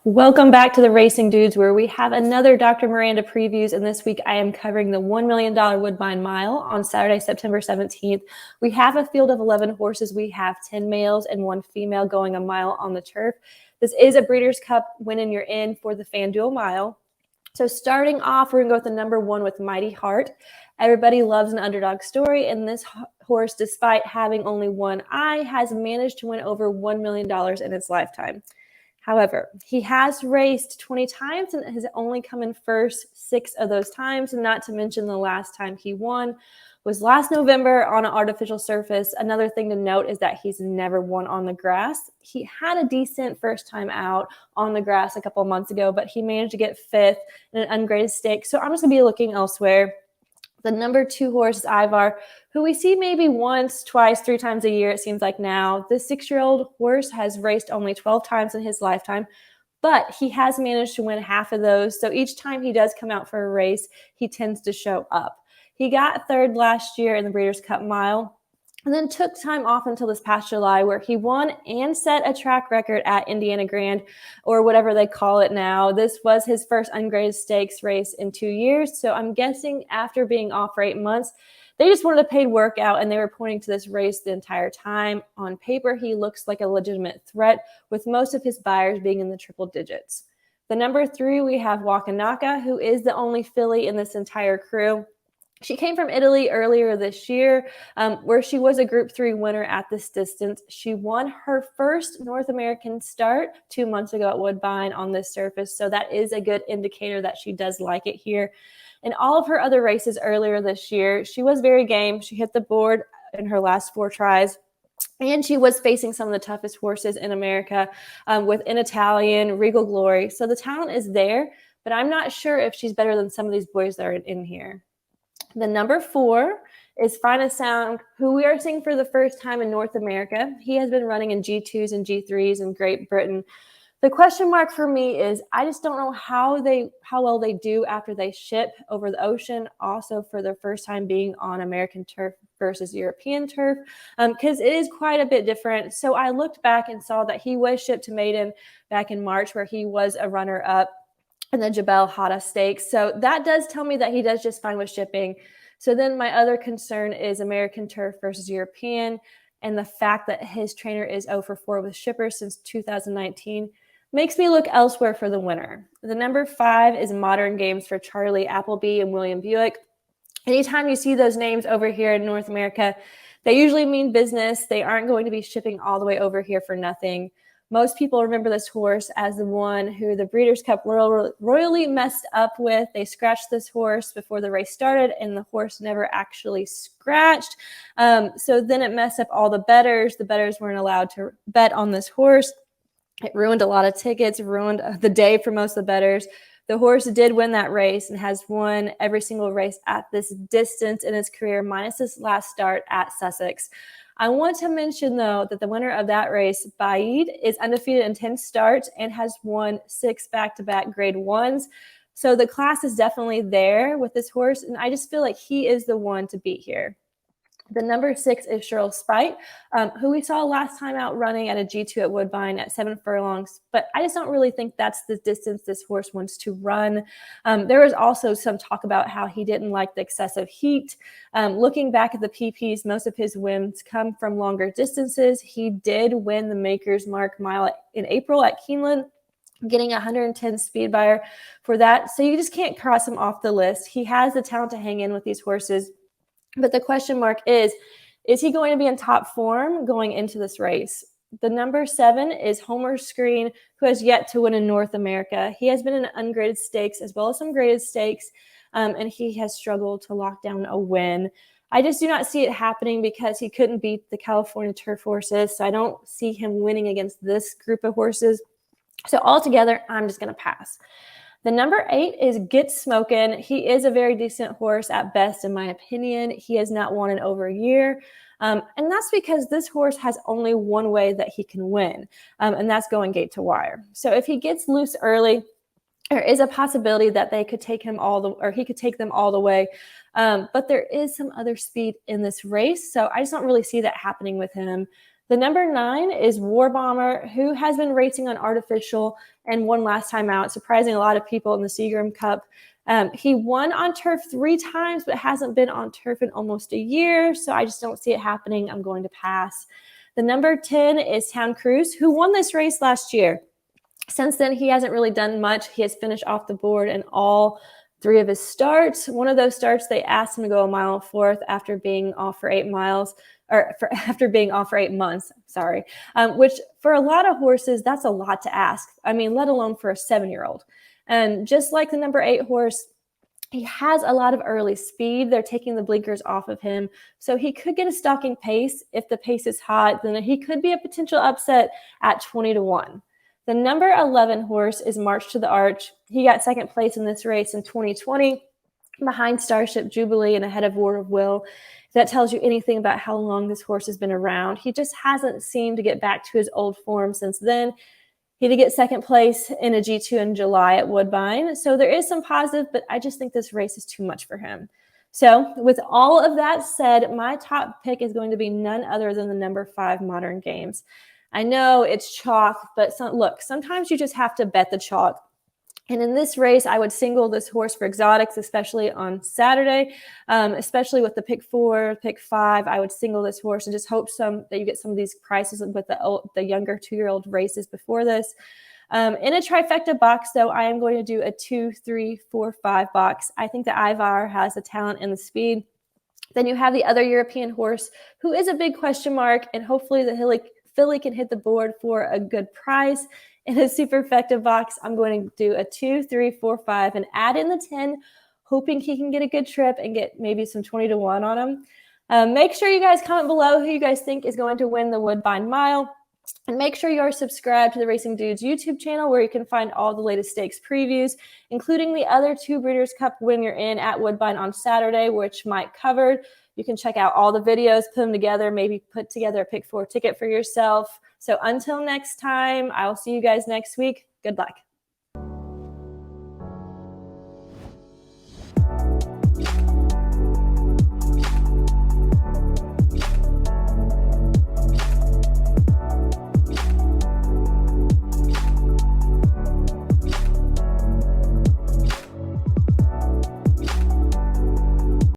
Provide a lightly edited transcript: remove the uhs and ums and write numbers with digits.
Welcome back to the Racing Dudes, where we have another Dr. Miranda previews, and this week I am covering the $1 million Woodbine Mile on Saturday, September 17th. We have a field of 11 horses. We have 10 males and 1 female going a mile on the turf. This is a Breeders Cup win and you're in for the FanDuel Mile. So starting off, we're going to go with the number 1 with Mighty Heart. Everybody loves an underdog story, and this horse, despite having only one eye, has managed to win over $1 million in its lifetime. However, he has raced 20 times and has only come in first 6 of those times, and not to mention the last time he won was last November on an artificial surface. Another thing to note is that he's never won on the grass. He had a decent first time out on the grass a couple of months ago, but he managed to get 5th in an ungraded stake. So I'm just going to be looking elsewhere. The number 2 horse is Ivar, who we see maybe once, twice, 3 times a year, it seems like now. This 6-year-old horse has raced only 12 times in his lifetime, but he has managed to win half of those. So each time he does come out for a race, he tends to show up. He got 3rd last year in the Breeders' Cup Mile, and then took time off until this past July, where he won and set a track record at Indiana Grand, or whatever they call it now. This was his first ungraded stakes race in 2 years. So I'm guessing after being off for 8 months, they just wanted a paid workout, and they were pointing to this race the entire time. On paper, he looks like a legitimate threat, with most of his buyers being in the triple digits. The number 3, we have Wakanaka, who is the only filly in this entire crew. She came from Italy earlier this year, where she was a Group 3 winner at this distance. She won her first North American start 2 months ago at Woodbine on this surface, so that is a good indicator that she does like it here. In all of her other races earlier this year, she was very game. She hit the board in her last 4 tries. And she was facing some of the toughest horses in America with An Italian, Regal Glory. So the talent is there, but I'm not sure if she's better than some of these boys that are in here. The number 4 is Finest Sound, who we are seeing for the first time in North America. He has been running in G2s and G3s in Great Britain. The question mark for me is I just don't know how well they do after they ship over the ocean, also for their first time being on American turf versus European turf, because it is quite a bit different. So I looked back and saw that he was shipped to Maiden back in March, where he was a runner-up in the Jebel Hada Stakes. So that does tell me that he does just fine with shipping. So then my other concern is American turf versus European, and the fact that his trainer is 0 for 4 with shippers since 2019 makes me look elsewhere for the winner. The number 5 is Modern Games for Charlie Appleby and William Buick. Anytime you see those names over here in North America, they usually mean business. They aren't going to be shipping all the way over here for nothing. Most people remember this horse as the one who the Breeders' Cup royally messed up with. They scratched this horse before the race started, and the horse never actually scratched. So then it messed up all the bettors. The bettors weren't allowed to bet on this horse. It ruined a lot of tickets, ruined the day for most of the bettors. The horse did win that race and has won every single race at this distance in his career, minus this last start at Sussex. I want to mention, though, that the winner of that race, Baid, is undefeated in 10 starts and has won 6 back-to-back grade 1s. So the class is definitely there with this horse, and I just feel like he is the one to beat here. The number 6 is Cheryl Spite, who we saw last time out running at a G2 at Woodbine at 7 furlongs. But I just don't really think that's the distance this horse wants to run. There was also some talk about how he didn't like the excessive heat. Looking back at the PPs, most of his wins come from longer distances. He did win the Maker's Mark Mile in April at Keeneland, getting 110 speed buyer for that. So you just can't cross him off the list. He has the talent to hang in with these horses. But the question mark is he going to be in top form going into this race? The number 7 is Homer Screen, who has yet to win in North America. He has been in ungraded stakes as well as some graded stakes, and he has struggled to lock down a win. I just do not see it happening because he couldn't beat the California turf horses, so I don't see him winning against this group of horses. So altogether, I'm just going to pass. The number 8 is Get Smokin'. He is a very decent horse at best, in my opinion. He has not won in over a year. And that's because this horse has only one way that he can win, and that's going gate to wire. So if he gets loose early, there is a possibility that they could take him he could take them all the way. But there is some other speed in this race, so I just don't really see that happening with him. The number 9 is War Bomber, who has been racing on artificial and won last time out, surprising a lot of people in the Seagram Cup. He won on turf 3 times, but hasn't been on turf in almost a year, so I just don't see it happening. I'm going to pass. The number 10 is Town Cruise, who won this race last year. Since then, he hasn't really done much. He has finished off the board in all 3 of his starts. One of those starts, they asked him to go a mile and a fourth after being off for 8 miles. After being off for 8 months, which for a lot of horses, that's a lot to ask. I mean, let alone for a 7-year-old. And just like the number 8 horse, he has a lot of early speed. They're taking the blinkers off of him. So he could get a stalking pace. If the pace is hot, then he could be a potential upset at 20-1. The number 11 horse is March to the Arch. He got second place in this race in 2020 behind Starship Jubilee and ahead of War of Will. If that tells you anything about how long this horse has been around. He just hasn't seemed to get back to his old form since then. He did get second place in a G2 in July at Woodbine. So there is some positive, but I just think this race is too much for him. So with all of that said, my top pick is going to be none other than the number 5 Modern Games. I know it's chalk, but look, sometimes you just have to bet the chalk. And in this race, I would single this horse for exotics, especially on Saturday, especially with the pick 4, pick 5. I would single this horse and just hope that you get some of these prices with the younger 2-year-old races before this. In a trifecta box, though, I am going to do a 2, 3, 4, 5 box. I think that Ivar has the talent and the speed. Then you have the other European horse, who is a big question mark, and hopefully the filly can hit the board for a good price. In a superfecta box, I'm going to do a 2, 3, 4, 5 and add in the 10, hoping he can get a good trip and get maybe some 20-1 on him. Make sure you guys comment below who you guys think is going to win the Woodbine Mile. And make sure you are subscribed to the Racing Dudes YouTube channel, where you can find all the latest stakes previews, including the other 2 Breeders' Cup when you're in at Woodbine on Saturday, which Mike covered. You can check out all the videos, put them together, maybe put together a pick 4 ticket for yourself. So until next time, I will see you guys next week. Good luck.